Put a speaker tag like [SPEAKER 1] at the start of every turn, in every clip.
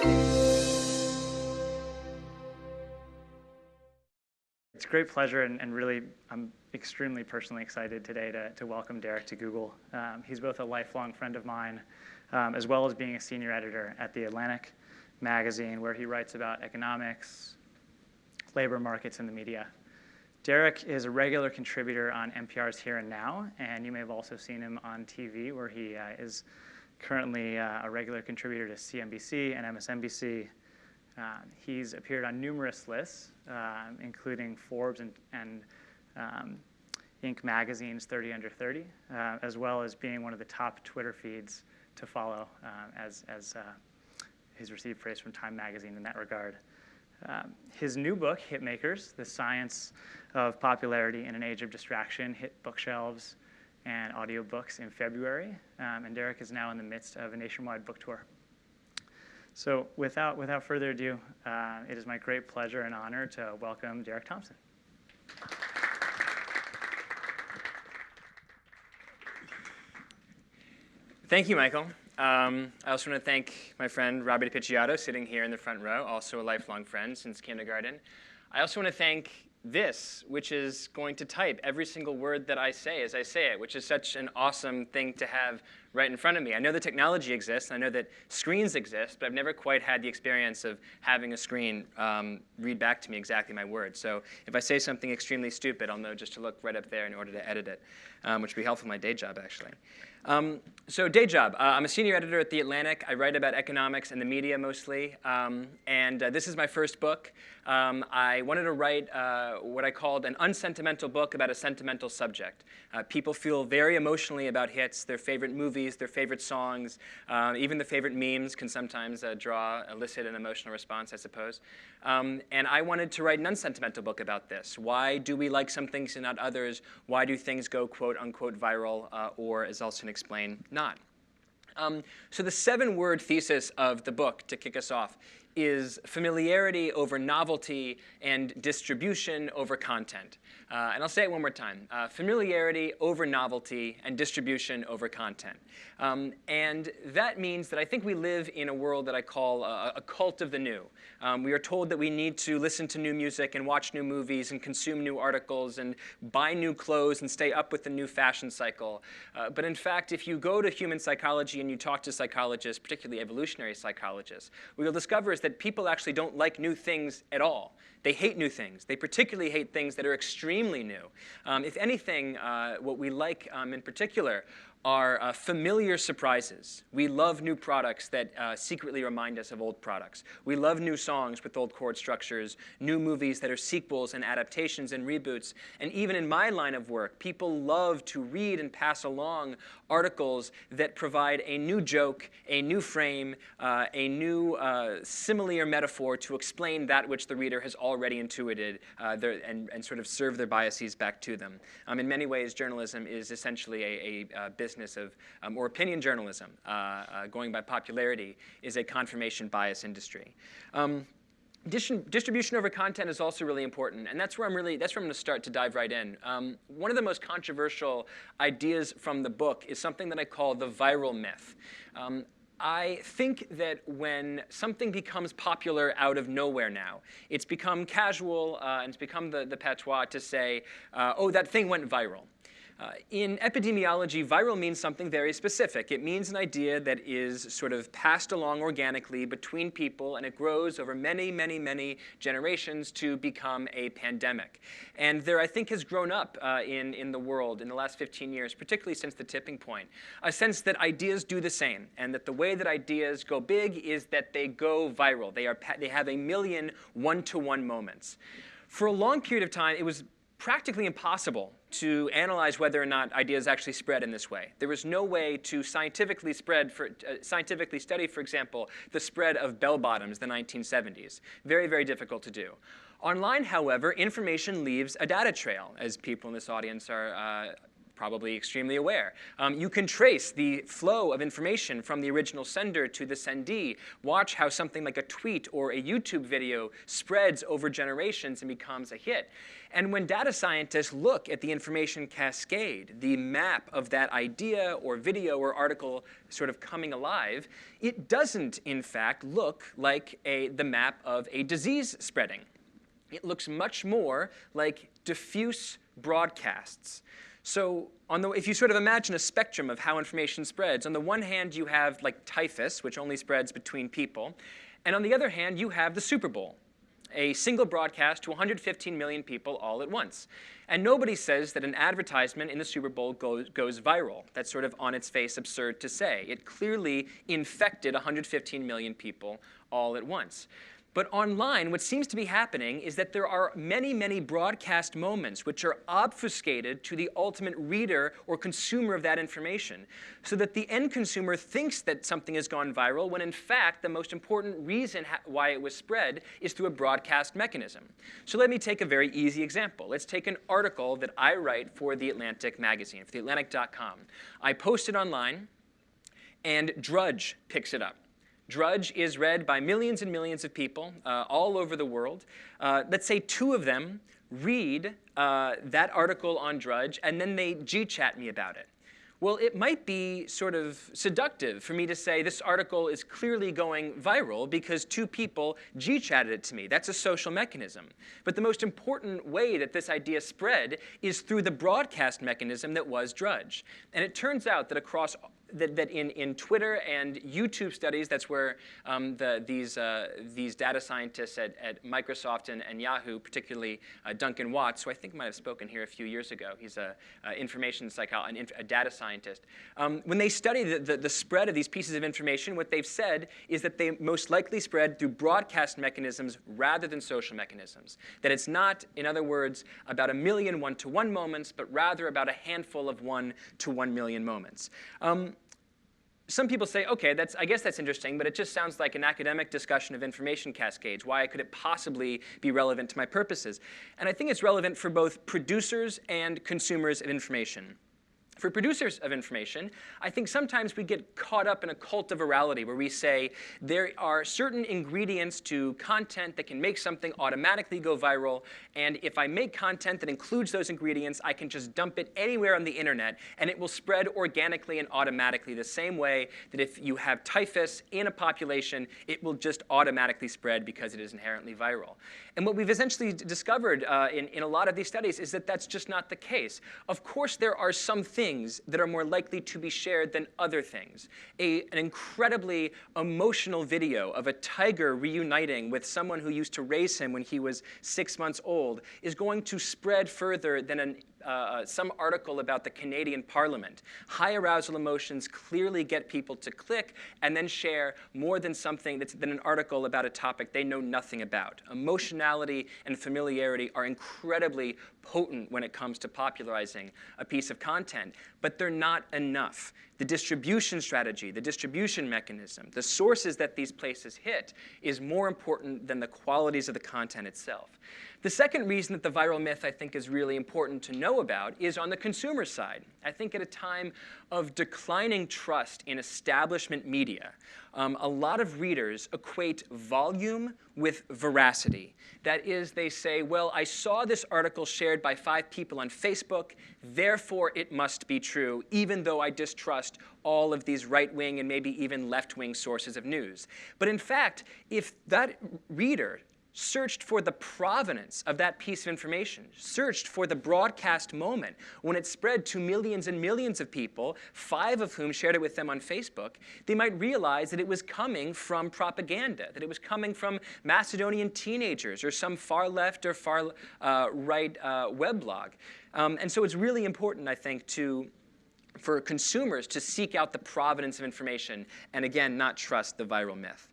[SPEAKER 1] It's a great pleasure, and really, I'm extremely personally excited today to welcome Derek to Google. He's both a lifelong friend of mine, as well as being a senior editor at The Atlantic magazine, where he writes about economics, labor markets, and the media. Derek is a regular contributor on NPR's Here and Now, and you may have also seen him on TV, where he is currently a regular contributor to CNBC and MSNBC. He's appeared on numerous lists, including Forbes and Inc. magazine's 30 Under 30, as well as being one of the top Twitter feeds to follow, as he's received praise from Time magazine in that regard. His new book, Hitmakers: The Science of Popularity in an Age of Distraction, hit bookshelves and audiobooks in February, and Derek is now in the midst of a nationwide book tour. So without further ado, it is my great pleasure and honor to welcome Derek Thompson.
[SPEAKER 2] Thank you, Michael. I also want to thank my friend Robbie DiPicciotto, sitting here in the front row, also a lifelong friend since kindergarten. I also want to thank this, which is going to type every single word that I say as I say it, which is such an awesome thing to have right in front of me. I know the technology exists, and I know that screens exist, but I've never quite had the experience of having a screen read back to me exactly my words. So if I say something extremely stupid, I'll know just to look right up there in order to edit it, which would be helpful in my day job, actually. So day job, I'm a senior editor at The Atlantic. I write about economics and the media mostly, and this is my first book. I wanted to write what I called an unsentimental book about a sentimental subject. People feel very emotionally about hits, their favorite movies, their favorite songs, even the favorite memes can sometimes elicit an emotional response, I suppose. And I wanted to write an unsentimental book about this. Why do we like some things and not others? Why do things go quote unquote viral, or as I'll soon explain, not? So the 7-word thesis of the book, to kick us off, is familiarity over novelty and distribution over content. And I'll say it one more time. Familiarity over novelty and distribution over content. And that means that I think we live in a world that I call a cult of the new. We are told that we need to listen to new music and watch new movies and consume new articles and buy new clothes and stay up with the new fashion cycle. But in fact, if you go to human psychology and you talk to psychologists, particularly evolutionary psychologists, what you'll discover is that people actually don't like new things at all. They hate new things. They particularly hate things that are extremely new. If anything, what we like in particular are familiar surprises. We love new products that secretly remind us of old products. We love new songs with old chord structures, new movies that are sequels and adaptations and reboots. And even in my line of work, people love to read and pass along articles that provide a new joke, a new frame, a new simile or metaphor to explain that which the reader has already intuited and sort of serve their biases back to them. In many ways, journalism is essentially a business of, or opinion journalism, going by popularity, is a confirmation bias industry. Distribution over content is also really important, and that's where I'm going to start to dive right in. One of the most controversial ideas from the book is something that I call the viral myth. I think that when something becomes popular out of nowhere now, it's become casual and it's become the patois to say, oh, that thing went viral. In epidemiology, viral means something very specific. It means an idea that is sort of passed along organically between people, and it grows over many, many, many generations to become a pandemic. And there, I think, has grown up in the world in the last 15 years, particularly since the tipping point, a sense that ideas do the same, and that the way that ideas go big is that they go viral. They have a million one-to-one moments. For a long period of time, it was practically impossible to analyze whether or not ideas actually spread in this way. There was no way to scientifically study, for example, the spread of bell-bottoms in the 1970s. Very, very difficult to do. Online, however, information leaves a data trail, as people in this audience are probably extremely aware. You can trace the flow of information from the original sender to the sendee. Watch how something like a tweet or a YouTube video spreads over generations and becomes a hit. And when data scientists look at the information cascade, the map of that idea or video or article sort of coming alive, it doesn't, in fact, look like the map of a disease spreading. It looks much more like diffuse broadcasts. So if you sort of imagine a spectrum of how information spreads, on the one hand, you have like typhus, which only spreads between people. And on the other hand, you have the Super Bowl, a single broadcast to 115 million people all at once. And nobody says that an advertisement in the Super Bowl goes viral. That's sort of on its face absurd to say. It clearly infected 115 million people all at once. But online, what seems to be happening is that there are many, many broadcast moments which are obfuscated to the ultimate reader or consumer of that information, so that the end consumer thinks that something has gone viral, when in fact the most important reason why it was spread is through a broadcast mechanism. So let me take a very easy example. Let's take an article that I write for The Atlantic magazine, for theatlantic.com. I post it online, and Drudge picks it up. Drudge is read by millions and millions of people all over the world. Let's say 2 of them read that article on Drudge, and then they G-chat me about it. Well, it might be sort of seductive for me to say this article is clearly going viral because 2 people G-chatted it to me. That's a social mechanism. But the most important way that this idea spread is through the broadcast mechanism that was Drudge. And it turns out that across in Twitter and YouTube studies, that's where these data scientists at Microsoft and Yahoo, particularly Duncan Watts, who I think might have spoken here a few years ago. He's a information psychologist, a data scientist. When they study the spread of these pieces of information, what they've said is that they most likely spread through broadcast mechanisms rather than social mechanisms. That it's not, in other words, about a million one-to-one moments, but rather about a handful of 1 to 1 million moments. Some people say, OK, I guess that's interesting, but it just sounds like an academic discussion of information cascades. Why could it possibly be relevant to my purposes? And I think it's relevant for both producers and consumers of information. For producers of information, I think sometimes we get caught up in a cult of virality where we say there are certain ingredients to content that can make something automatically go viral, and if I make content that includes those ingredients, I can just dump it anywhere on the internet, and it will spread organically and automatically the same way that if you have typhus in a population, it will just automatically spread because it is inherently viral. And what we've essentially discovered in a lot of these studies is that that's just not the case. Of course, there are some things that are more likely to be shared than other things. An incredibly emotional video of a tiger reuniting with someone who used to raise him when he was 6 months old is going to spread further than some article about the Canadian Parliament. High arousal emotions clearly get people to click and then share more than an article about a topic they know nothing about. Emotionality and familiarity are incredibly potent when it comes to popularizing a piece of content, but they're not enough. The distribution strategy, the distribution mechanism, the sources that these places hit is more important than the qualities of the content itself. The second reason that the viral myth, I think, is really important to know about is on the consumer side. I think at a time of declining trust in establishment media, a lot of readers equate volume with veracity. That is, they say, well, I saw this article shared by 5 people on Facebook, therefore it must be true, even though I distrust all of these right-wing and maybe even left-wing sources of news. But in fact, if that reader searched for the provenance of that piece of information, searched for the broadcast moment when it spread to millions and millions of people, 5 of whom shared it with them on Facebook, they might realize that it was coming from propaganda, that it was coming from Macedonian teenagers or some far left or far right weblog. And so it's really important, I think, for consumers to seek out the provenance of information and, again, not trust the viral myth.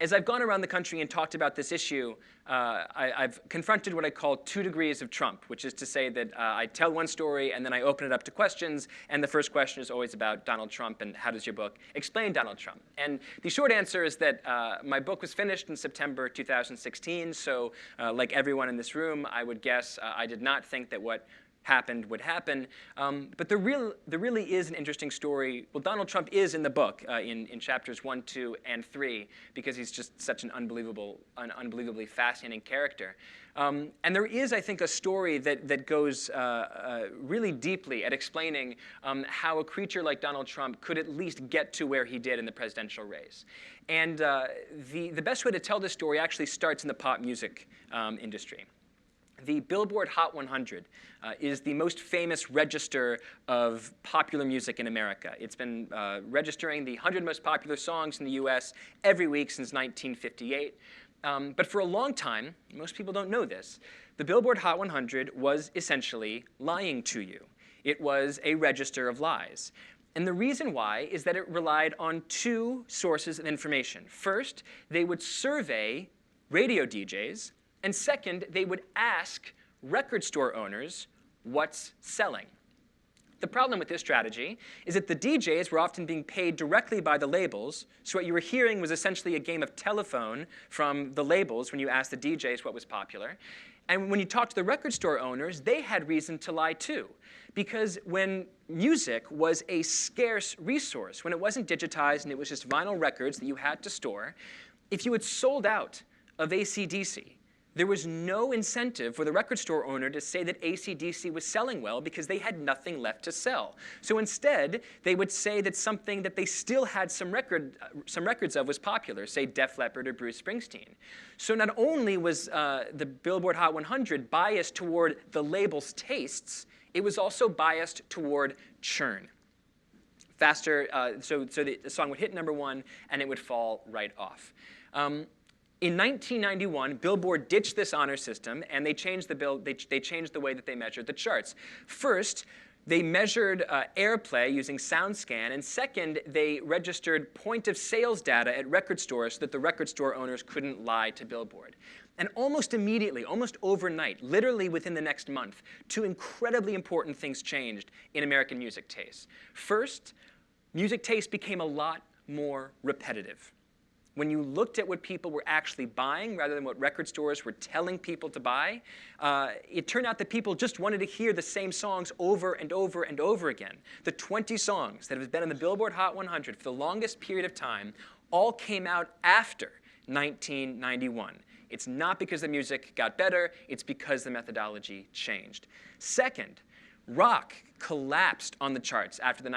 [SPEAKER 2] As I've gone around the country and talked about this issue, I've confronted what I call 2 degrees of Trump, which is to say that I tell one story and then I open it up to questions, and the first question is always about Donald Trump and how does your book explain Donald Trump? And the short answer is that my book was finished in September 2016, so like everyone in this room, I would guess I did not think that what happened would happen. But there really is an interesting story. Well, Donald Trump is in the book in chapters 1, 2, and 3 because he's just such an unbelievably fascinating character. And there is, I think, a story that goes really deeply at explaining how a creature like Donald Trump could at least get to where he did in the presidential race. And the best way to tell this story actually starts in the pop music industry. The Billboard Hot 100 is the most famous register of popular music in America. It's been registering the 100 most popular songs in the US every week since 1958. But for a long time, most people don't know this, the Billboard Hot 100 was essentially lying to you. It was a register of lies. And the reason why is that it relied on two sources of information. First, they would survey radio DJs. And second, they would ask record store owners what's selling. The problem with this strategy is that the DJs were often being paid directly by the labels, so what you were hearing was essentially a game of telephone from the labels when you asked the DJs what was popular. And when you talked to the record store owners, they had reason to lie too. Because when music was a scarce resource, when it wasn't digitized and it was just vinyl records that you had to store, if you had sold out of AC/DC, there was no incentive for the record store owner to say that AC/DC was selling well because they had nothing left to sell. So instead, they would say that something that they still had some records of was popular, say Def Leppard or Bruce Springsteen. So not only was the Billboard Hot 100 biased toward the label's tastes, it was also biased toward churn. Faster, so the song would hit #1 and it would fall right off. In 1991, Billboard ditched this honor system, and they changed the way that they measured the charts. First, they measured airplay using SoundScan, and second, they registered point-of-sales data at record stores so that the record store owners couldn't lie to Billboard. And almost immediately, almost overnight, literally within the next month, two incredibly important things changed in American music taste. First, music taste became a lot more repetitive. When you looked at what people were actually buying rather than what record stores were telling people to buy, it turned out that people just wanted to hear the same songs over and over and over again. The 20 songs that have been on the Billboard Hot 100 for the longest period of time all came out after 1991. It's not because the music got better, it's because the methodology changed. Second, rock collapsed on the charts after in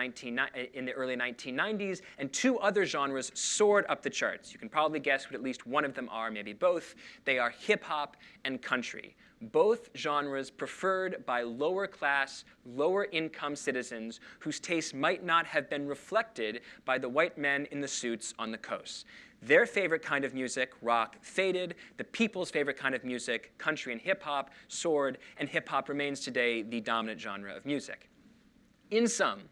[SPEAKER 2] the early 1990s, and two other genres soared up the charts. You can probably guess what at least one of them are, maybe both. They are hip-hop and country, both genres preferred by lower-class, lower-income citizens whose tastes might not have been reflected by the white men in the suits on the coast. Their favorite kind of music, rock, faded. The people's favorite kind of music, country and hip-hop, soared, and hip-hop remains today the dominant genre of music. In sum,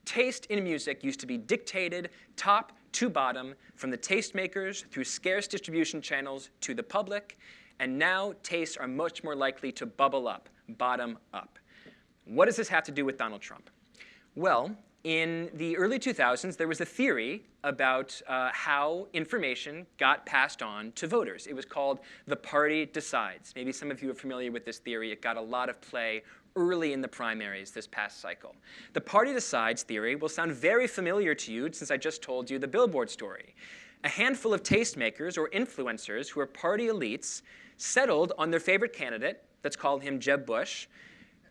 [SPEAKER 2] taste in music used to be dictated top to bottom from the tastemakers through scarce distribution channels to the public, and now tastes are much more likely to bubble up, bottom up. What does this have to do with Donald Trump? Well, in the early 2000s, there was a theory about how information got passed on to voters. It was called the party decides. Maybe some of you are familiar with this theory. It got a lot of play early in the primaries this past cycle. The party decides theory will sound very familiar to you since I just told you the Billboard story. A handful of tastemakers or influencers who are party elites settled on their favorite candidate, let's call him Jeb Bush,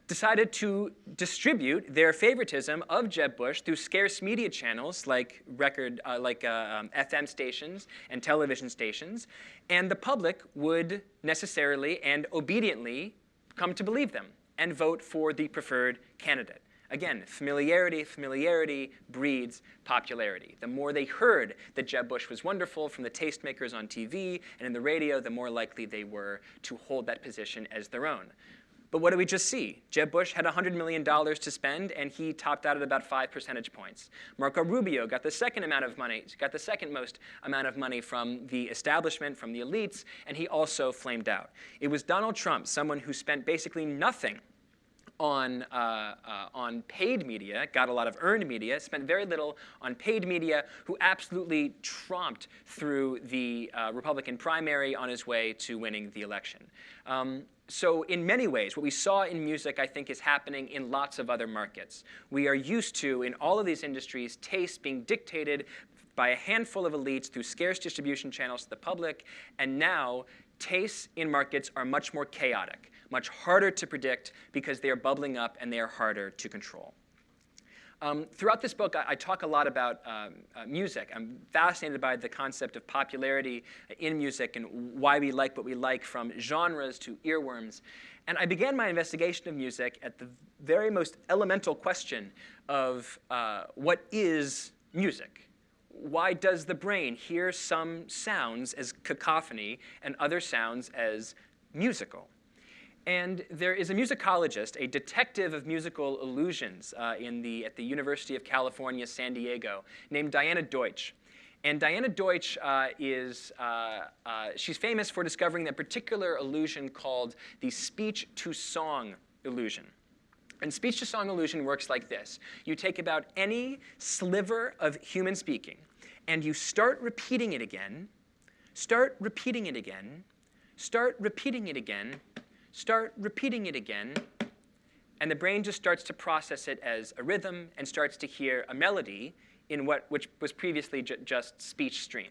[SPEAKER 2] decided to distribute their favoritism of Jeb Bush through scarce media channels like FM stations and television stations, and the public would necessarily and obediently come to believe them and vote for the preferred candidate. Again, familiarity breeds popularity. The more they heard that Jeb Bush was wonderful from the tastemakers on TV and in the radio, the more likely they were to hold that position as their own. But what do we just see? Jeb Bush had $100 million to spend, and he topped out at about 5 percentage points. Marco Rubio got the second most amount of money from the establishment, from the elites, and he also flamed out. It was Donald Trump, someone who spent basically nothing on paid media, got a lot of earned media, spent very little on paid media, who absolutely tromped through the Republican primary on his way to winning the election. So in many ways, what we saw in music, I think, is happening in lots of other markets. We are used to, in all of these industries, taste being dictated by a handful of elites through scarce distribution channels to the public, and now tastes in markets are much more chaotic, much harder to predict because they are bubbling up and they are harder to control. Throughout this book, I talk a lot about music. I'm fascinated by the concept of popularity in music and why we like what we like, from genres to earworms. And I began my investigation of music at the very most elemental question of what is music? Why does the brain hear some sounds as cacophony and other sounds as musical? And there is a musicologist, a detective of musical illusions at the University of California, San Diego, named Diana Deutsch. And Diana Deutsch she's famous for discovering that particular illusion called the speech-to-song illusion. And speech-to-song illusion works like this. You take about any sliver of human speaking, and you start repeating it again, start repeating it again, start repeating it again, start repeating it again, and the brain just starts to process it as a rhythm and starts to hear a melody in which was previously just speech stream.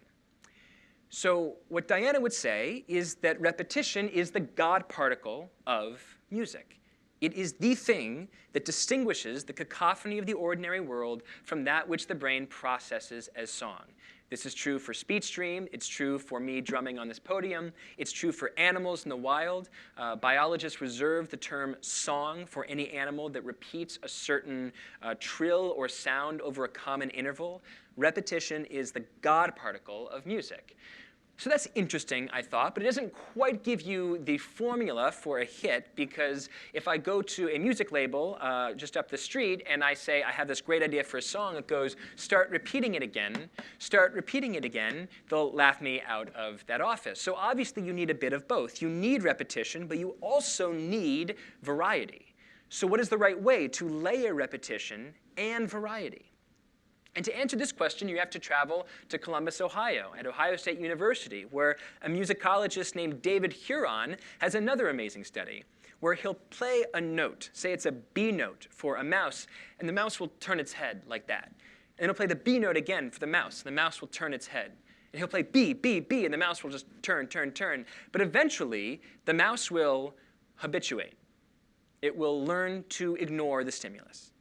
[SPEAKER 2] So what Diana would say is that repetition is the God particle of music. It is the thing that distinguishes the cacophony of the ordinary world from that which the brain processes as song. This is true for speech stream. It's true for me drumming on this podium. It's true for animals in the wild. Biologists reserve the term song for any animal that repeats a certain trill or sound over a common interval. Repetition is the God particle of music. So that's interesting, I thought, but it doesn't quite give you the formula for a hit, because if I go to a music label just up the street and I say, I have this great idea for a song, it goes, start repeating it again, they'll laugh me out of that office. So obviously you need a bit of both. You need repetition, but you also need variety. So what is the right way to layer repetition and variety? And to answer this question, you have to travel to Columbus, Ohio, at Ohio State University, where a musicologist named David Huron has another amazing study, where he'll play a note, say it's a B note for a mouse, and the mouse will turn its head like that. And then he'll play the B note again for the mouse, and the mouse will turn its head. And he'll play B, B, B, and the mouse will just turn, turn, turn. But eventually, the mouse will habituate. It will learn to ignore the stimulus.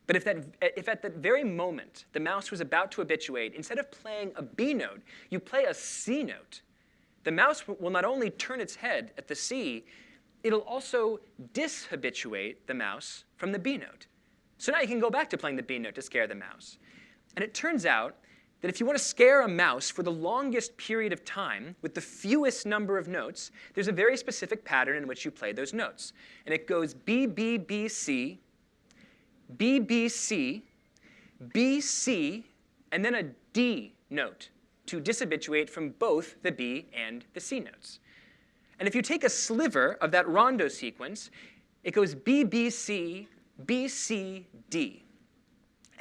[SPEAKER 2] But if at that very moment the mouse was about to habituate, instead of playing a B note, you play a C note, the mouse will not only turn its head at the C, it'll also dishabituate the mouse from the B note. So now you can go back to playing the B note to scare the mouse. And it turns out that if you want to scare a mouse for the longest period of time with the fewest number of notes, there's a very specific pattern in which you play those notes. And it goes B, B, B, C, B, B, C, B, C, and then a D note to dishabituate from both the B and the C notes. And if you take a sliver of that rondo sequence, it goes B, B, C, B, C, D.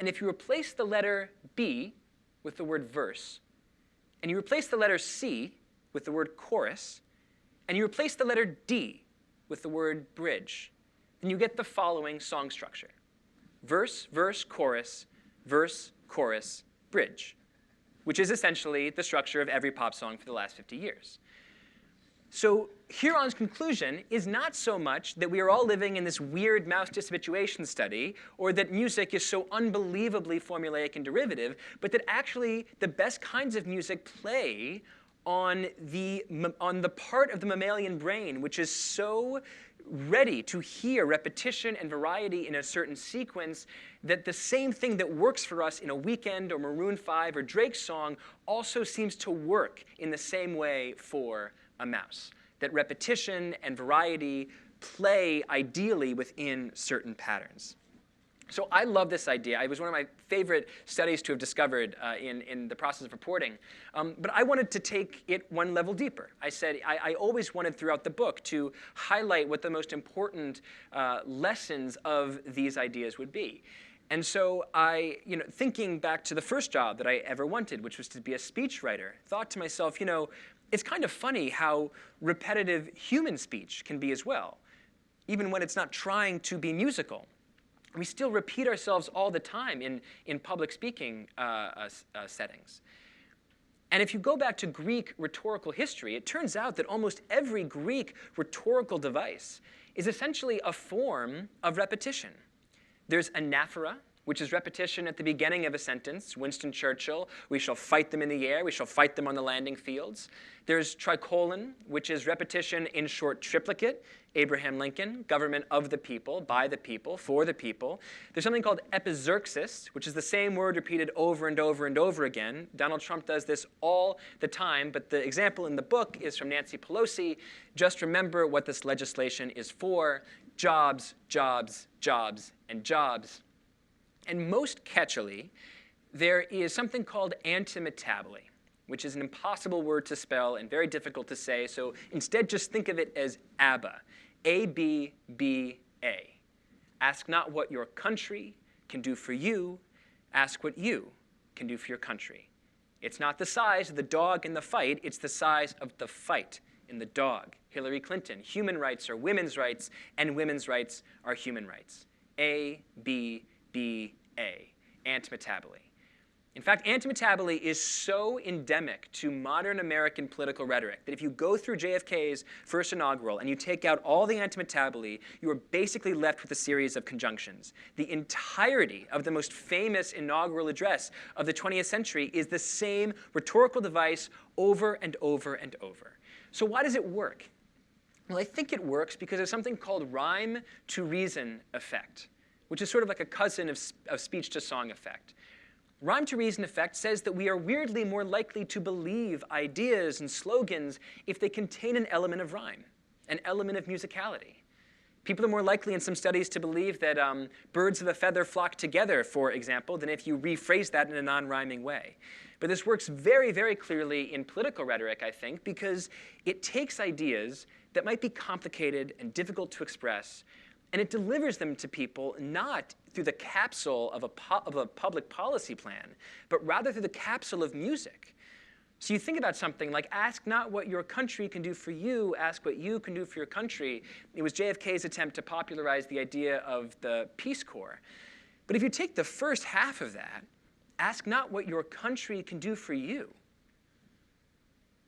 [SPEAKER 2] And if you replace the letter B with the word verse, and you replace the letter C with the word chorus, and you replace the letter D with the word bridge, then you get the following song structure. Verse, verse, chorus, bridge, which is essentially the structure of every pop song for the last 50 years. So Huron's conclusion is not so much that we are all living in this weird mouse dishabituation study, or that music is so unbelievably formulaic and derivative, but that actually the best kinds of music play on the part of the mammalian brain which is so ready to hear repetition and variety in a certain sequence, that the same thing that works for us in a Weeknd or Maroon 5 or Drake's song also seems to work in the same way for a mouse. That repetition and variety play ideally within certain patterns. So I love this idea. It was one of my favorite studies to have discovered in the process of reporting. But I wanted to take it one level deeper. I said I always wanted throughout the book to highlight what the most important lessons of these ideas would be. And so I, thinking back to the first job that I ever wanted, which was to be a speechwriter, thought to myself, it's kind of funny how repetitive human speech can be as well, even when it's not trying to be musical. We still repeat ourselves all the time in public speaking settings. And if you go back to Greek rhetorical history, it turns out that almost every Greek rhetorical device is essentially a form of repetition. There's anaphora, which is repetition at the beginning of a sentence. Winston Churchill, we shall fight them in the air, we shall fight them on the landing fields. There's tricolon, which is repetition in short triplicate. Abraham Lincoln, government of the people, by the people, for the people. There's something called epizeuxis, which is the same word repeated over and over and over again. Donald Trump does this all the time, but the example in the book is from Nancy Pelosi. Just remember what this legislation is for: jobs, jobs, jobs, and jobs. And most catchily, there is something called antimetaboly, which is an impossible word to spell and very difficult to say. So instead, just think of it as ABBA, A-B-B-A. Ask not what your country can do for you. Ask what you can do for your country. It's not the size of the dog in the fight. It's the size of the fight in the dog. Hillary Clinton, human rights are women's rights, and women's rights are human rights. A-B-B-A, antimetaboly. In fact, antimetaboly is so endemic to modern American political rhetoric that if you go through JFK's first inaugural and you take out all the antimetaboly, you are basically left with a series of conjunctions. The entirety of the most famous inaugural address of the 20th century is the same rhetorical device over and over and over. So why does it work? Well, I think it works because there's something called rhyme to reason effect, which is sort of like a cousin of speech to song effect. Rhyme to reason effect says that we are weirdly more likely to believe ideas and slogans if they contain an element of rhyme, an element of musicality. People are more likely in some studies to believe that birds of a feather flock together, for example, than if you rephrase that in a non-rhyming way. But this works very, very clearly in political rhetoric, I think, because it takes ideas that might be complicated and difficult to express, and it delivers them to people not through the capsule of a public policy plan, but rather through the capsule of music. So you think about something like, ask not what your country can do for you, ask what you can do for your country. It was JFK's attempt to popularize the idea of the Peace Corps. But if you take the first half of that, ask not what your country can do for you,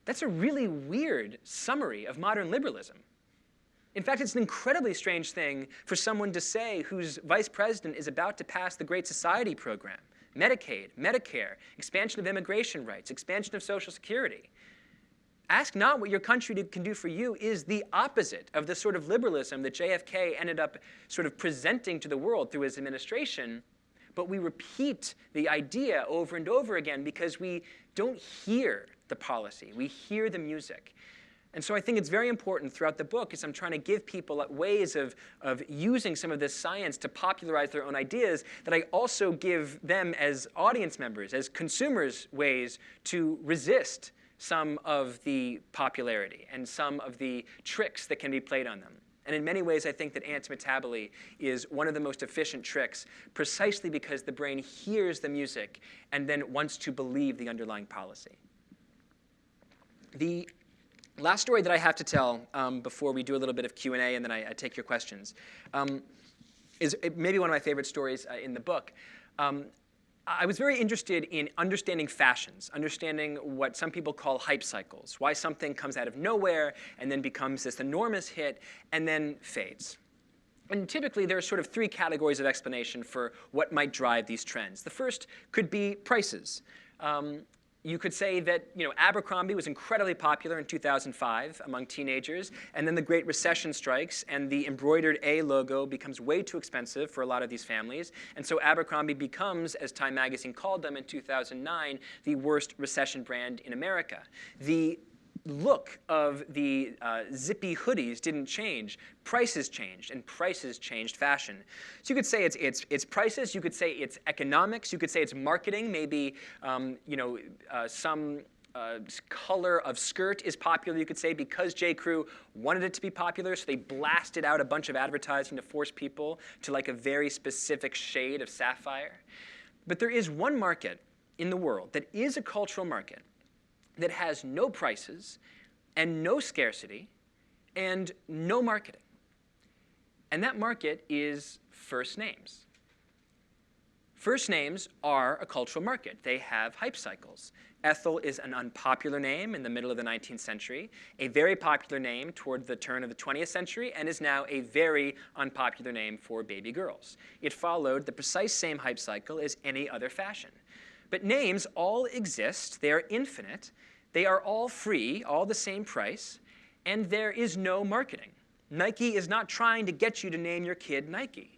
[SPEAKER 2] that's a really weird summary of modern liberalism. In fact, it's an incredibly strange thing for someone to say whose vice president is about to pass the Great Society program, Medicaid, Medicare, expansion of immigration rights, expansion of Social Security. Ask not what your country can do for you is the opposite of the sort of liberalism that JFK ended up sort of presenting to the world through his administration. But we repeat the idea over and over again because we don't hear the policy. We hear the music. And so I think it's very important throughout the book as I'm trying to give people ways of using some of this science to popularize their own ideas, that I also give them as audience members, as consumers, ways to resist some of the popularity and some of the tricks that can be played on them. And in many ways, I think that antimetaboly is one of the most efficient tricks precisely because the brain hears the music and then wants to believe the underlying policy. The last story that I have to tell before we do a little bit of Q&A and then I take your questions is maybe one of my favorite stories in the book. I was very interested in understanding fashions, understanding what some people call hype cycles, why something comes out of nowhere and then becomes this enormous hit and then fades. And typically, there are sort of three categories of explanation for what might drive these trends. The first could be prices. You could say that Abercrombie was incredibly popular in 2005 among teenagers, and then the Great Recession strikes, and the embroidered A logo becomes way too expensive for a lot of these families. And so Abercrombie becomes, as Time magazine called them in 2009, the worst recession brand in America. The look of the zippy hoodies didn't change. Prices changed, and prices changed fashion. So you could say it's prices. You could say it's economics. You could say it's marketing. Maybe some color of skirt is popular, you could say, because J. Crew wanted it to be popular, so they blasted out a bunch of advertising to force people to like a very specific shade of sapphire. But there is one market in the world that is a cultural market that has no prices and no scarcity and no marketing. And that market is first names. First names are a cultural market. They have hype cycles. Ethel is an unpopular name in the middle of the 19th century, a very popular name toward the turn of the 20th century, and is now a very unpopular name for baby girls. It followed the precise same hype cycle as any other fashion. But names all exist. They are infinite. They are all free, all the same price, and there is no marketing. Nike is not trying to get you to name your kid Nike.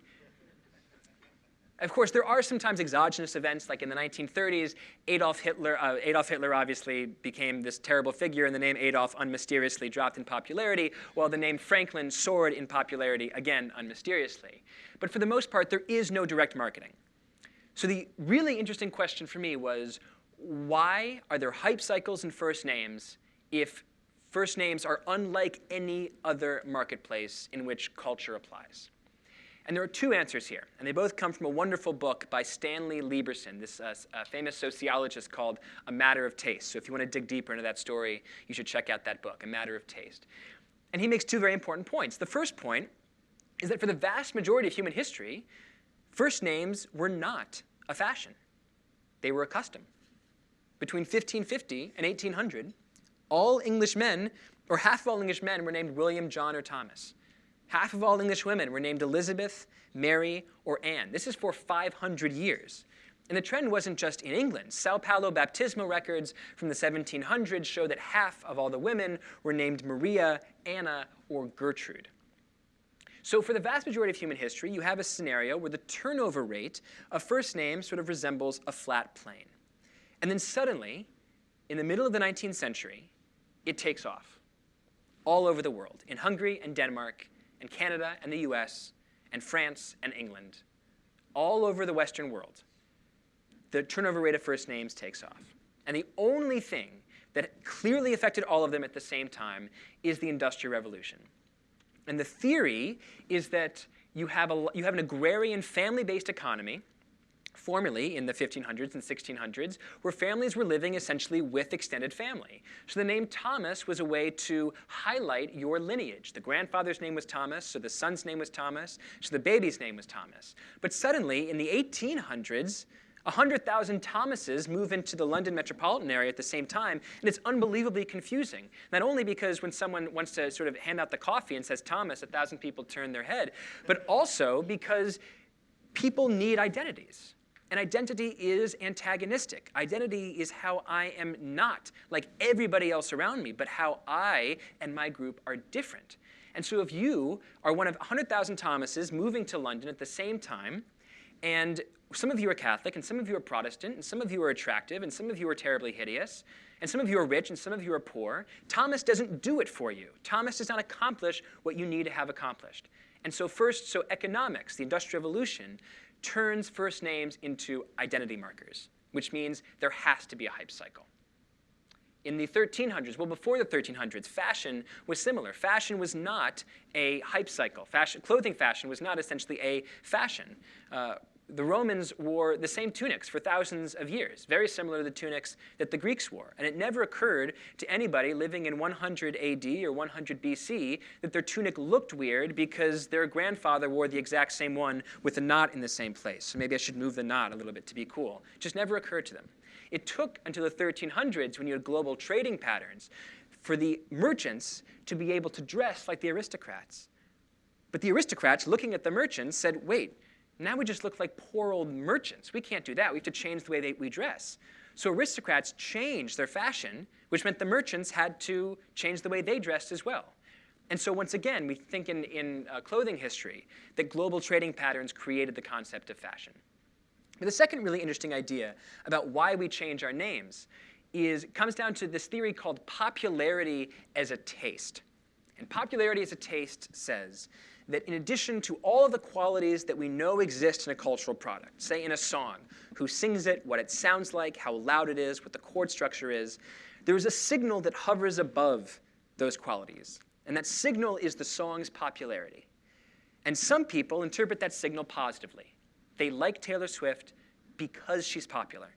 [SPEAKER 2] Of course, there are sometimes exogenous events, like in the 1930s, Adolf Hitler obviously became this terrible figure, and the name Adolf unmysteriously dropped in popularity, while the name Franklin soared in popularity, again, unmysteriously. But for the most part, there is no direct marketing. So the really interesting question for me was, why are there hype cycles in first names if first names are unlike any other marketplace in which culture applies? And there are two answers here, and they both come from a wonderful book by Stanley Lieberson, this famous sociologist, called A Matter of Taste. So if you want to dig deeper into that story, you should check out that book, A Matter of Taste. And he makes two very important points. The first point is that for the vast majority of human history, first names were not a fashion. They were a custom. Between 1550 and 1800, all English men, or half of all English men, were named William, John, or Thomas. Half of all English women were named Elizabeth, Mary, or Anne. This is for 500 years. And the trend wasn't just in England. Sao Paulo baptismal records from the 1700s show that half of all the women were named Maria, Anna, or Gertrude. So for the vast majority of human history, you have a scenario where the turnover rate of first names sort of resembles a flat plane. And then suddenly, in the middle of the 19th century, it takes off all over the world, in Hungary and Denmark, and Canada and the US, and France and England, all over the Western world. The turnover rate of first names takes off. And the only thing that clearly affected all of them at the same time is the Industrial Revolution. And the theory is that you have an agrarian family-based economy, formerly in the 1500s and 1600s, where families were living essentially with extended family. So the name Thomas was a way to highlight your lineage. The grandfather's name was Thomas, so the son's name was Thomas, so the baby's name was Thomas. But suddenly, in the 1800s, 100,000 Thomases move into the London metropolitan area at the same time, and it's unbelievably confusing. Not only because when someone wants to sort of hand out the coffee and says Thomas, 1,000 people turn their head, but also because people need identities. And identity is antagonistic. Identity is how I am not like everybody else around me, but how I and my group are different. And so if you are one of 100,000 Thomases moving to London at the same time, and some of you are Catholic, and some of you are Protestant, and some of you are attractive, and some of you are terribly hideous, and some of you are rich, and some of you are poor, Thomas doesn't do it for you. Thomas does not accomplish what you need to have accomplished. And so so economics, the Industrial Revolution, turns first names into identity markers, which means there has to be a hype cycle. In the 1300s, well, before the 1300s, fashion was similar. Fashion was not a hype cycle. Clothing fashion was not essentially a fashion. The Romans wore the same tunics for thousands of years, very similar to the tunics that the Greeks wore. And it never occurred to anybody living in 100 AD or 100 BC that their tunic looked weird because their grandfather wore the exact same one with a knot in the same place. So maybe I should move the knot a little bit to be cool. It just never occurred to them. It took until the 1300s, when you had global trading patterns, for the merchants to be able to dress like the aristocrats. But the aristocrats, looking at the merchants, said, wait, now we just look like poor old merchants. We can't do that. We have to change the way we dress. So aristocrats changed their fashion, which meant the merchants had to change the way they dressed as well. And so once again, we think in clothing history that global trading patterns created the concept of fashion. But the second really interesting idea about why we change our names comes down to this theory called popularity as a taste. And popularity as a taste says that in addition to all of the qualities that we know exist in a cultural product, say in a song, who sings it, what it sounds like, how loud it is, what the chord structure is, there is a signal that hovers above those qualities. And that signal is the song's popularity. And some people interpret that signal positively. They like Taylor Swift because she's popular.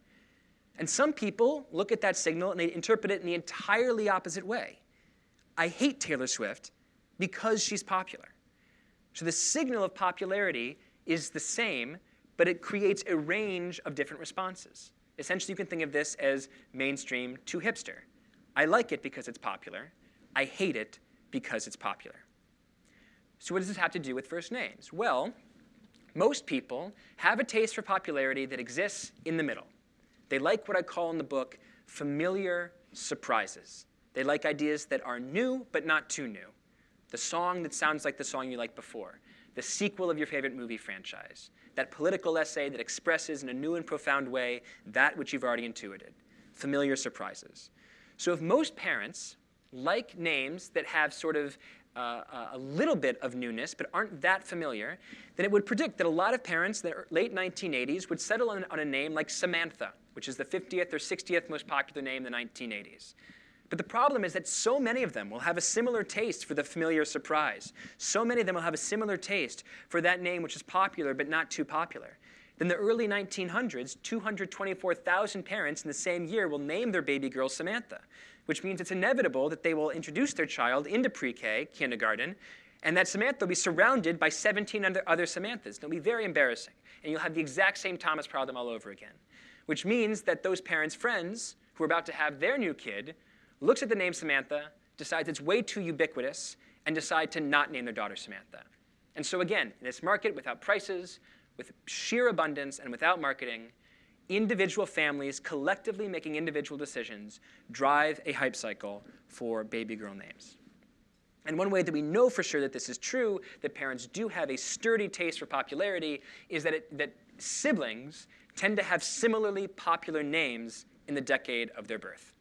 [SPEAKER 2] And some people look at that signal and they interpret it in the entirely opposite way. I hate Taylor Swift because she's popular. So the signal of popularity is the same, but it creates a range of different responses. Essentially, you can think of this as mainstream to hipster. I like it because it's popular. I hate it because it's popular. So what does this have to do with first names? Well, most people have a taste for popularity that exists in the middle. They like what I call in the book familiar surprises. They like ideas that are new but not too new. The song that sounds like the song you liked before. The sequel of your favorite movie franchise. That political essay that expresses in a new and profound way that which you've already intuited. Familiar surprises. So if most parents like names that have sort of a little bit of newness but aren't that familiar, then it would predict that a lot of parents in the late 1980s would settle on a name like Samantha, which is the 50th or 60th most popular name in the 1980s. But the problem is that so many of them will have a similar taste for the familiar surprise. So many of them will have a similar taste for that name which is popular but not too popular. In the early 1900s, 224,000 parents in the same year will name their baby girl Samantha, which means it's inevitable that they will introduce their child into pre-K, kindergarten, and that Samantha will be surrounded by 17 other Samanthas. It'll be very embarrassing. And you'll have the exact same Thomas problem all over again, which means that those parents' friends who are about to have their new kid looks at the name Samantha, decides it's way too ubiquitous, and decide to not name their daughter Samantha. And so again, in this market without prices, with sheer abundance, and without marketing, individual families collectively making individual decisions drive a hype cycle for baby girl names. And one way that we know for sure that this is true, that parents do have a sturdy taste for popularity, is that siblings tend to have similarly popular names in the decade of their birth.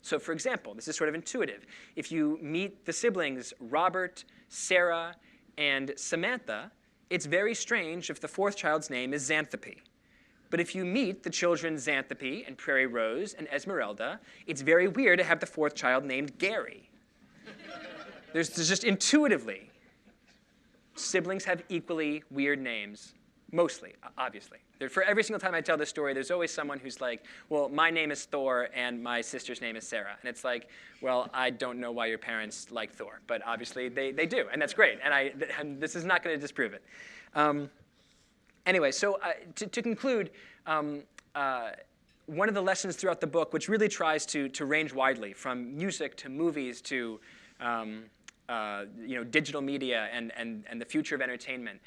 [SPEAKER 2] So for example, this is sort of intuitive. If you meet the siblings Robert, Sarah, and Samantha, it's very strange if the fourth child's name is Xanthopy. But if you meet the children Xanthopy and Prairie Rose and Esmeralda, it's very weird to have the fourth child named Gary. There's just intuitively, siblings have equally weird names. Mostly, obviously. For every single time I tell this story, there's always someone who's like, well, my name is Thor, and my sister's name is Sarah. And it's like, well, I don't know why your parents like Thor, but obviously they do, and that's great. And this is not going to disprove it. Anyway, so to conclude, one of the lessons throughout the book, which really tries to range widely, from music to movies to digital media and the future of entertainment,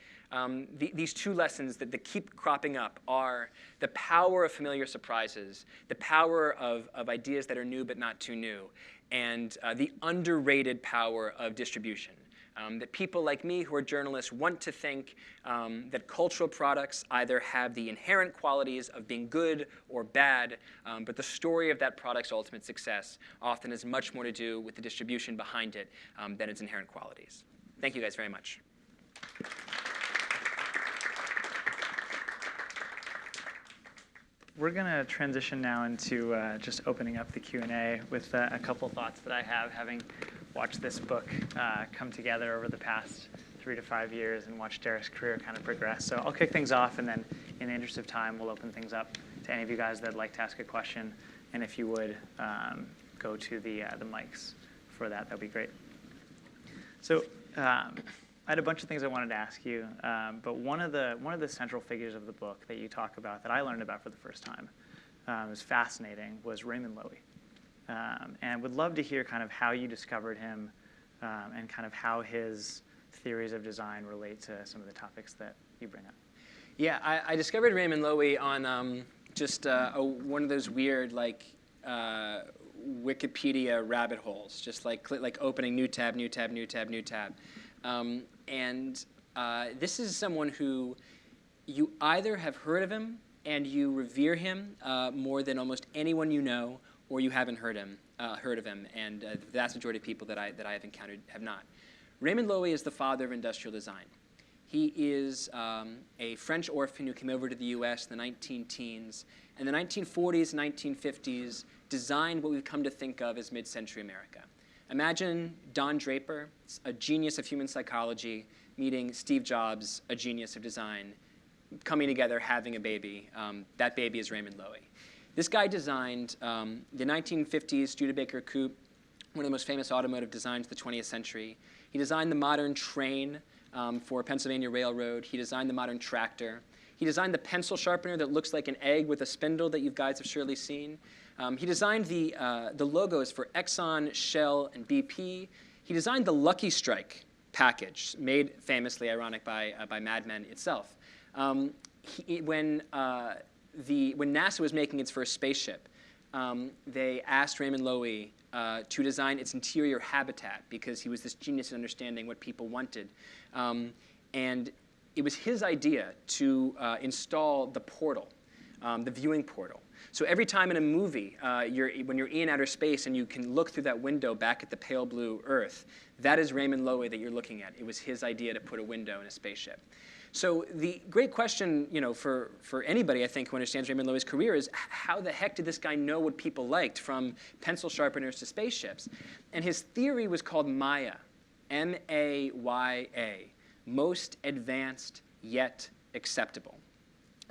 [SPEAKER 2] these two lessons that keep cropping up are the power of familiar surprises, the power of ideas that are new but not too new, and the underrated power of distribution. That people like me who are journalists want to think that cultural products either have the inherent qualities of being good or bad, but the story of that product's ultimate success often has much more to do with the distribution behind it than its inherent qualities. Thank you guys very much.
[SPEAKER 1] We're going to transition now into just opening up the Q&A with a couple thoughts that I have, having watched this book come together over the past 3 to 5 years and watched Derek's career kind of progress. So I'll kick things off, and then in the interest of time, we'll open things up to any of you guys that'd like to ask a question. And if you would go to the mics for that, that'd be great. So I had a bunch of things I wanted to ask you, but one of the central figures of the book that you talk about, that I learned about for the first time, was fascinating, was Raymond Loewy. And would love to hear kind of how you discovered him and kind of how his theories of design relate to some of the topics that you bring up.
[SPEAKER 2] Yeah, I discovered Raymond Loewy on just one of those weird Wikipedia rabbit holes, just like opening new tab, new tab, new tab, new tab. And this is someone who you either have heard of him and you revere him more than almost anyone you know, or you haven't heard of him, and the vast majority of people that I have encountered have not. Raymond Loewy is the father of industrial design. He is a French orphan who came over to the US in the 19-teens. In the 1940s and 1950s, designed what we've come to think of as mid-century America. Imagine Don Draper, a genius of human psychology, meeting Steve Jobs, a genius of design, coming together, having a baby. That baby is Raymond Loewy. This guy designed the 1950s Studebaker coupe, one of the most famous automotive designs of the 20th century. He designed the modern train for Pennsylvania Railroad. He designed the modern tractor. He designed the pencil sharpener that looks like an egg with a spindle that you guys have surely seen. He designed the logos for Exxon, Shell, and BP. He designed the Lucky Strike package, made famously ironic by Mad Men itself. When NASA was making its first spaceship, they asked Raymond Loewy to design its interior habitat because he was this genius in understanding what people wanted. And it was his idea to install the portal, the viewing portal. So every time in a movie, when you're in outer space and you can look through that window back at the pale blue Earth, that is Raymond Loewy that you're looking at. It was his idea to put a window in a spaceship. So the great question, for anybody, I think, who understands Raymond Loewy's career is, how the heck did this guy know what people liked, from pencil sharpeners to spaceships? And his theory was called Maya, M-A-Y-A, most advanced yet acceptable.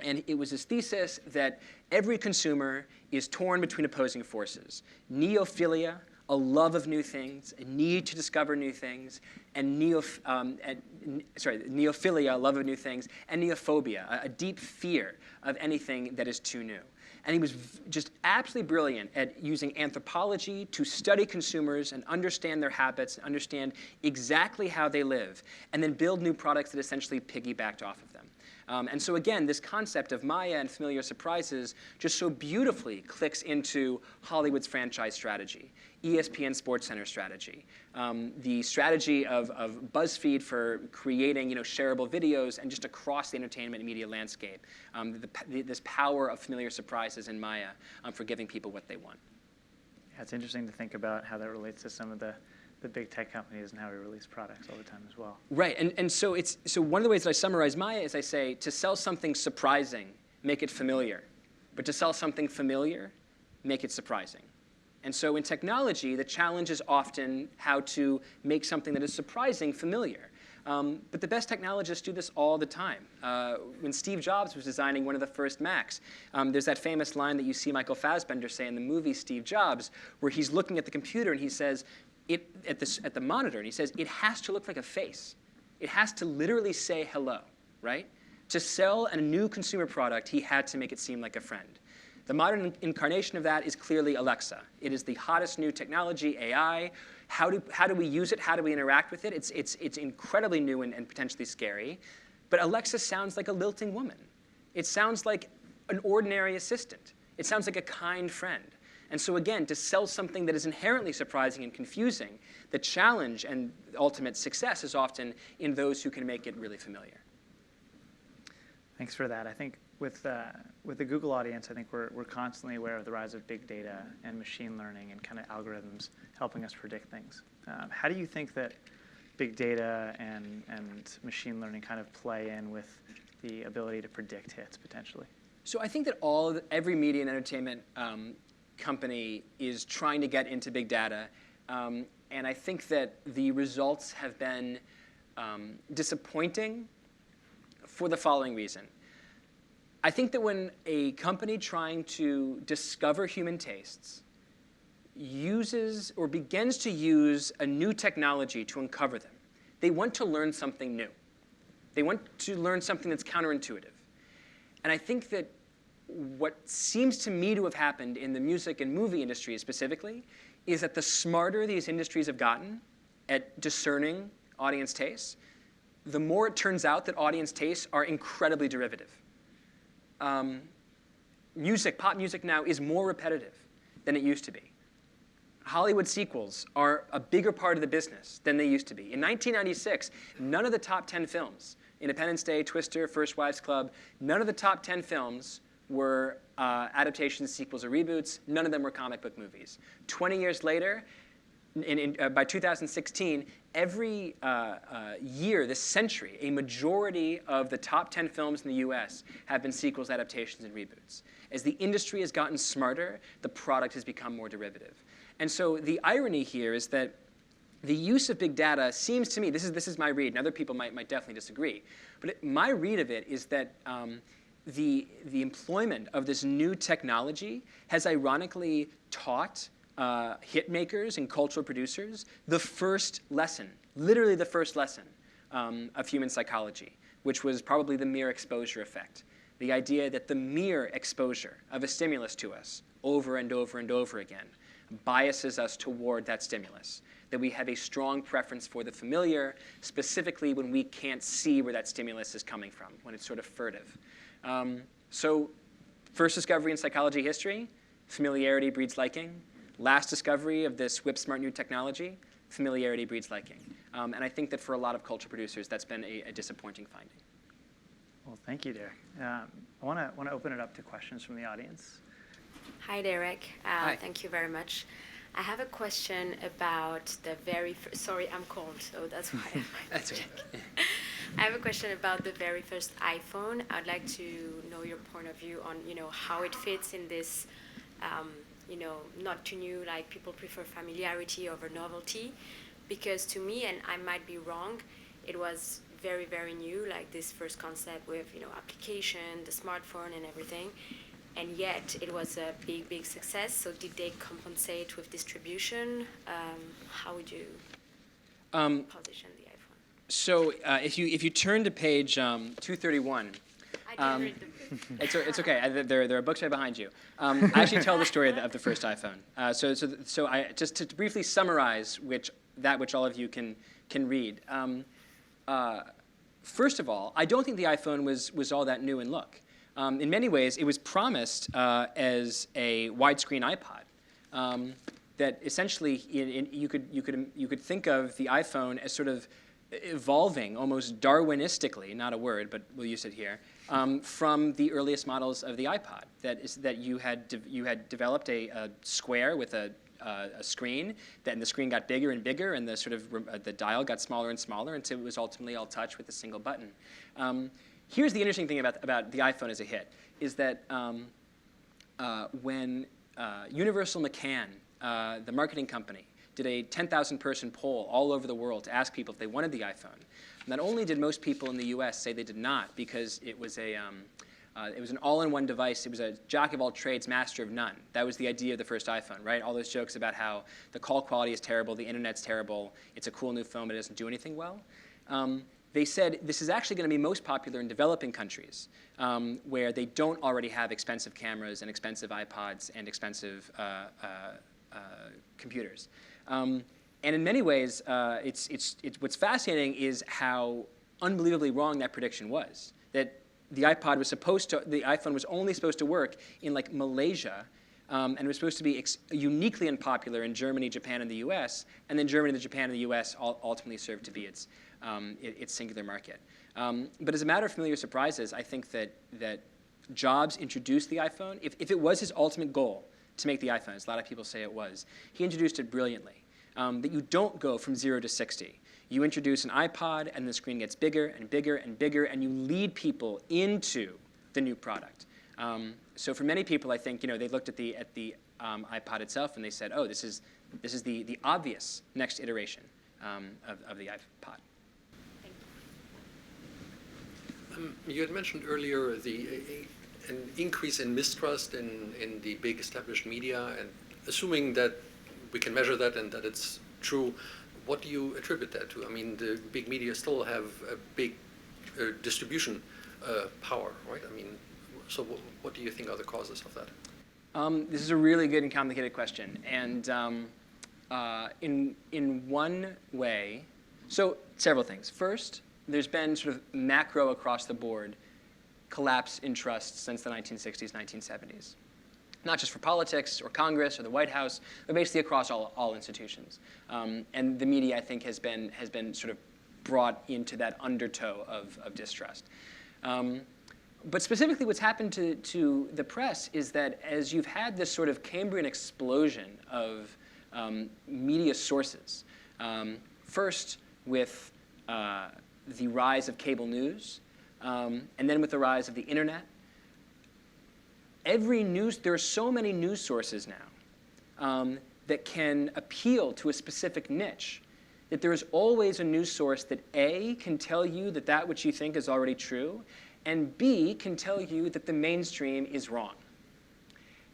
[SPEAKER 2] And it was his thesis that every consumer is torn between opposing forces: neophilia, a love of new things, a need to discover new things, and neophilia, a love of new things, and neophobia, a deep fear of anything that is too new. And he was just absolutely brilliant at using anthropology to study consumers and understand their habits, and understand exactly how they live, and then build new products that essentially piggybacked off of them. And so again, this concept of Maya and familiar surprises just so beautifully clicks into Hollywood's franchise strategy, ESPN SportsCenter strategy, the strategy of BuzzFeed for creating shareable videos, and just across the entertainment and media landscape, this power of familiar surprises in Maya for giving people what they want.
[SPEAKER 1] Yeah, it's interesting to think about how that relates to some of the big tech companies and how we release products all the time as well.
[SPEAKER 2] Right, and so one of the ways that I summarize Maya is I say, to sell something surprising, make it familiar. But to sell something familiar, make it surprising. And so in technology, the challenge is often how to make something that is surprising familiar. But the best technologists do this all the time. When Steve Jobs was designing one of the first Macs, there's that famous line that you see Michael Fassbender say in the movie Steve Jobs, where he's looking at the computer and he says, at the monitor, and he says, it has to look like a face. It has to literally say hello, right? To sell a new consumer product, he had to make it seem like a friend. The modern incarnation of that is clearly Alexa. It is the hottest new technology, AI. How do we use it? How do we interact with it? It's incredibly new and potentially scary. But Alexa sounds like a lilting woman. It sounds like an ordinary assistant. It sounds like a kind friend. And so again, to sell something that is inherently surprising and confusing, the challenge and ultimate success is often in those who can make it really familiar.
[SPEAKER 1] Thanks for that. I think with the Google audience, I think we're constantly aware of the rise of big data and machine learning and kind of algorithms helping us predict things. How do you think that big data and machine learning kind of play in with the ability to predict hits potentially?
[SPEAKER 2] So I think that every media and entertainment company is trying to get into big data. And I think that the results have been disappointing for the following reason. I think that when a company trying to discover human tastes uses or begins to use a new technology to uncover them, they want to learn something new. They want to learn something that's counterintuitive. And I think that what seems to me to have happened in the music and movie industry specifically is that the smarter these industries have gotten at discerning audience tastes, the more it turns out that audience tastes are incredibly derivative. Pop music now is more repetitive than it used to be. Hollywood sequels are a bigger part of the business than they used to be. In 1996, none of the top 10 films, Independence Day, Twister, First Wives Club, none of the top 10 films were adaptations, sequels, or reboots. None of them were comic book movies. 20 years later, by 2016, every year this century, a majority of the top 10 films in the US have been sequels, adaptations, and reboots. As the industry has gotten smarter, the product has become more derivative. And so the irony here is that the use of big data seems to me, this is my read, and other people might definitely disagree, but my read of it is that the employment of this new technology has ironically taught hit makers and cultural producers the first lesson, literally the first lesson of human psychology, which was probably the mere exposure effect. The idea that the mere exposure of a stimulus to us over and over and over again biases us toward that stimulus, that we have a strong preference for the familiar, specifically when we can't see where that stimulus is coming from, when it's sort of furtive. So first discovery in psychology history, familiarity breeds liking. Last discovery of this whip-smart new technology, familiarity breeds liking. And I think that for a lot of culture producers, that's been a disappointing finding.
[SPEAKER 1] Well, thank you, Derek. I want to open it up to questions from the audience.
[SPEAKER 3] Hi, Derek.
[SPEAKER 2] Hi.
[SPEAKER 3] Thank you very much. I have a question about the very first, sorry, I'm cold, so that's why I
[SPEAKER 2] That's okay.
[SPEAKER 3] I have a question about the very first iPhone. I'd like to know your point of view on, how it fits in this, not too new, like people prefer familiarity over novelty. Because to me, and I might be wrong, it was very, very new, like this first concept with, application, the smartphone and everything. And yet it was a big, big success. So did they compensate with distribution? How would you position the iPhone?
[SPEAKER 2] So if you turn to page 231,
[SPEAKER 3] I didn't read the book.
[SPEAKER 2] it's okay. There are books right behind you. I actually tell the story of the first iPhone. So I just to briefly summarize which all of you can read. First of all, I don't think the iPhone was all that new in look. In many ways, it was promised as a widescreen iPod. That essentially you could think of the iPhone as sort of evolving almost Darwinistically, not a word, but we'll use it here, from the earliest models of the iPod. That you had developed a square with a screen, and the screen got bigger and bigger, and the dial got smaller and smaller until it was ultimately all touch with a single button. Here's the interesting thing about the iPhone as a hit, is that when Universal McCann, the marketing company, did a 10,000-person poll all over the world to ask people if they wanted the iPhone, not only did most people in the US say they did not because it was an all-in-one device. It was a jack of all trades, master of none. That was the idea of the first iPhone, right? All those jokes about how the call quality is terrible, the internet's terrible, it's a cool new phone, but it doesn't do anything well. They said this is actually going to be most popular in developing countries where they don't already have expensive cameras and expensive iPods and expensive computers. And in many ways, what's fascinating is how unbelievably wrong that prediction was. That the iPhone was only supposed to work in like Malaysia, and it was supposed to be uniquely unpopular in Germany, Japan, and the US, and then Germany, Japan, and the US ultimately served to be its singular market. But as a matter of familiar surprises, I think that Jobs introduced the iPhone. If it was his ultimate goal to make the iPhone, as a lot of people say it was, he introduced it brilliantly. That you don't go from 0 to 60. You introduce an iPod, and the screen gets bigger and bigger and bigger, and you lead people into the new product. So for many people, I think they looked at the iPod itself and they said, "Oh, this is the obvious next iteration of the iPod."
[SPEAKER 4] You had mentioned earlier an increase in mistrust in the big established media, and assuming that we can measure that and that it's true, what do you attribute that to? I mean, the big media still have a big distribution power, right? I mean, so what do you think are the causes of that?
[SPEAKER 2] This is a really good and complicated question, and in one way, so several things. First, there's been sort of macro across the board collapse in trust since the 1960s, 1970s. Not just for politics or Congress or the White House, but basically across all institutions. And the media, I think, has been sort of brought into that undertow of distrust. But specifically what's happened to the press is that as you've had this sort of Cambrian explosion of media sources, first with the rise of cable news, and then with the rise of the internet, there are so many news sources now that can appeal to a specific niche, that there is always a news source that A, can tell you that that which you think is already true, and B, can tell you that the mainstream is wrong.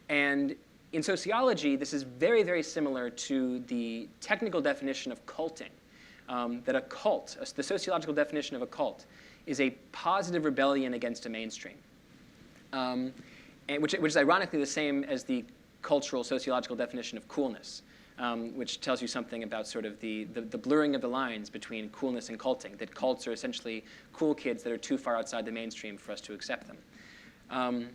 [SPEAKER 2] And in sociology, this is very, very similar to the technical definition of culting, that a cult, the sociological definition of a cult, is a positive rebellion against a mainstream, and which is ironically the same as the cultural sociological definition of coolness, which tells you something about sort of the blurring of the lines between coolness and culting, that cults are essentially cool kids that are too far outside the mainstream for us to accept them.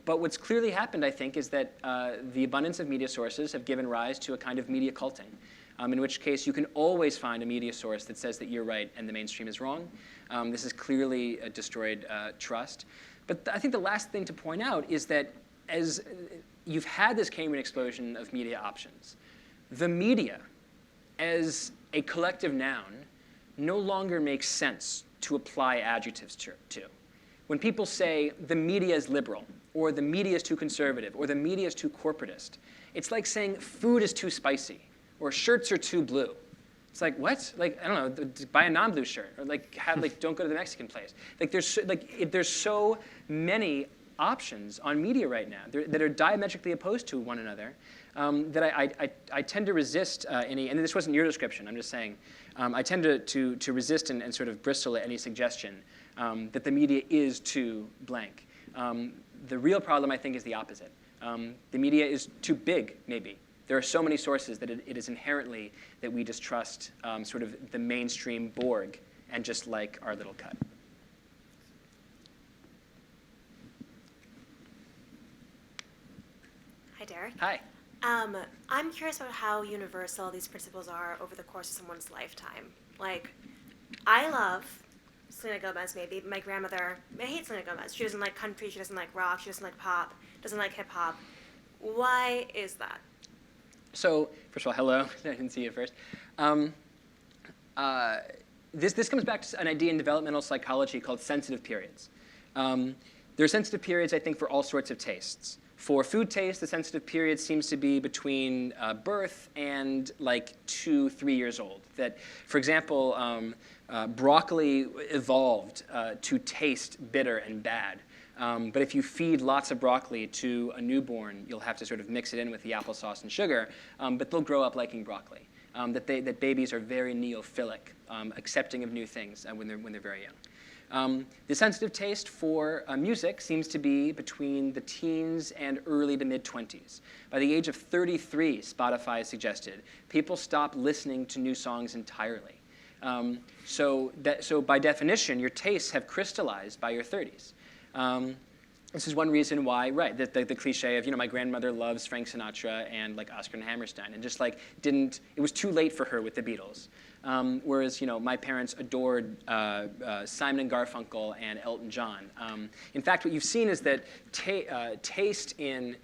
[SPEAKER 2] But what's clearly happened, I think, is that the abundance of media sources have given rise to a kind of media culting, in which case you can always find a media source that says that you're right and the mainstream is wrong. This has clearly destroyed trust. But I think the last thing to point out is that as you've had this Cambrian explosion of media options, the media as a collective noun no longer makes sense to apply adjectives to. When people say the media is liberal, or the media is too conservative, or the media is too corporatist, it's like saying food is too spicy, or shirts are too blue. It's like, what? Like, I don't know, buy a non-blue shirt, or don't go to the Mexican place. There's so many options on media right now that are diametrically opposed to one another that I tend to resist any, and this wasn't your description, I'm just saying, I tend to resist and sort of bristle at any suggestion that the media is too blank. The real problem, I think, is the opposite. The media is too big, maybe. There are so many sources that it is inherently that we distrust sort of the mainstream Borg and just like our little cut.
[SPEAKER 5] Hi, Derek.
[SPEAKER 2] Hi.
[SPEAKER 5] I'm curious about how universal these principles are over the course of someone's lifetime. Like, I love Selena Gomez, maybe. My grandmother, I hate Selena Gomez. She doesn't like country, she doesn't like rock, she doesn't like pop, doesn't like hip hop. Why is that?
[SPEAKER 2] So, first of all, hello. I didn't see you at first. This comes back to an idea in developmental psychology called sensitive periods. There are sensitive periods, I think, for all sorts of tastes. For food taste, the sensitive period seems to be between birth and like 2-3 years old. That, for example, broccoli evolved to taste bitter and bad. But if you feed lots of broccoli to a newborn, you'll have to sort of mix it in with the applesauce and sugar, but they'll grow up liking broccoli. That babies are very neophilic, accepting of new things when they're very young. The sensitive taste for music seems to be between the teens and early to mid-20s. By the age of 33, Spotify has suggested, people stop listening to new songs entirely. So by definition, your tastes have crystallized by your 30s. This is one reason why, right, the cliche of, my grandmother loves Frank Sinatra and like Oscar and Hammerstein, and just like it was too late for her with the Beatles. Whereas, my parents adored Simon and Garfunkel and Elton John. In fact, what you've seen is that taste in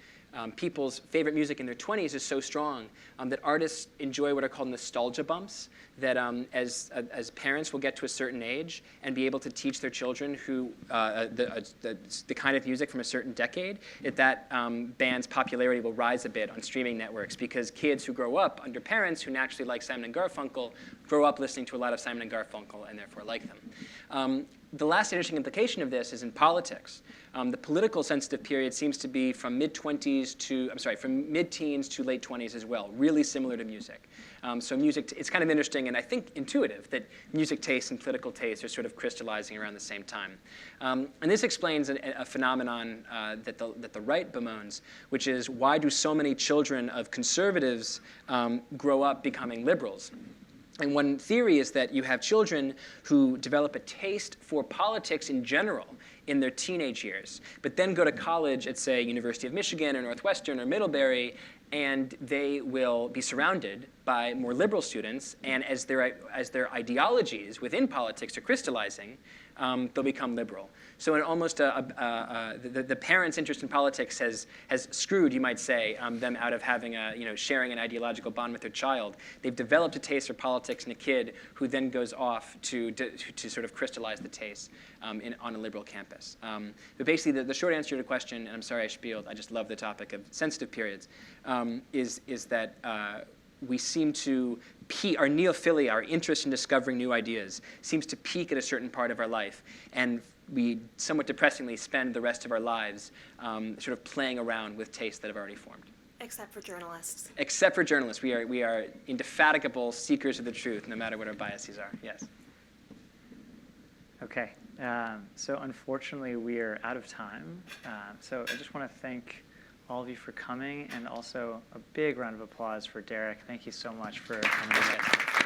[SPEAKER 2] people's favorite music in their 20s is so strong that artists enjoy what are called nostalgia bumps, that as parents will get to a certain age and be able to teach their children the kind of music from a certain decade, that band's popularity will rise a bit on streaming networks, because kids who grow up under parents who naturally like Simon and Garfunkel grow up listening to a lot of Simon and Garfunkel and therefore like them. The last interesting implication of this is in politics. The political sensitive period seems to be from mid-teens to late 20s as well, really similar to music. So music, it's kind of interesting and I think intuitive that music taste and political taste are sort of crystallizing around the same time. And this explains a phenomenon that the right bemoans, which is why do so many children of conservatives grow up becoming liberals? And one theory is that you have children who develop a taste for politics in general in their teenage years, but then go to college at, say, University of Michigan or Northwestern or Middlebury, and they will be surrounded by more liberal students, and as their ideologies within politics are crystallizing, they'll become liberal. So in almost the parents' interest in politics has screwed, you might say, them out of having sharing an ideological bond with their child. They've developed a taste for politics in a kid who then goes off to sort of crystallize the taste on a liberal campus. But basically, the short answer to the question, and I'm sorry I spieled, I just love the topic of sensitive periods, is that we seem to our neophilia, our interest in discovering new ideas, seems to peak at a certain part of our life. And we somewhat depressingly spend the rest of our lives sort of playing around with tastes that have already formed.
[SPEAKER 5] Except for journalists.
[SPEAKER 2] Except for journalists. We are indefatigable seekers of the truth, no matter what our biases are. Yes.
[SPEAKER 1] Okay. So unfortunately, we are out of time. So I just want to thank all of you for coming, and also a big round of applause for Derek. Thank you so much for coming.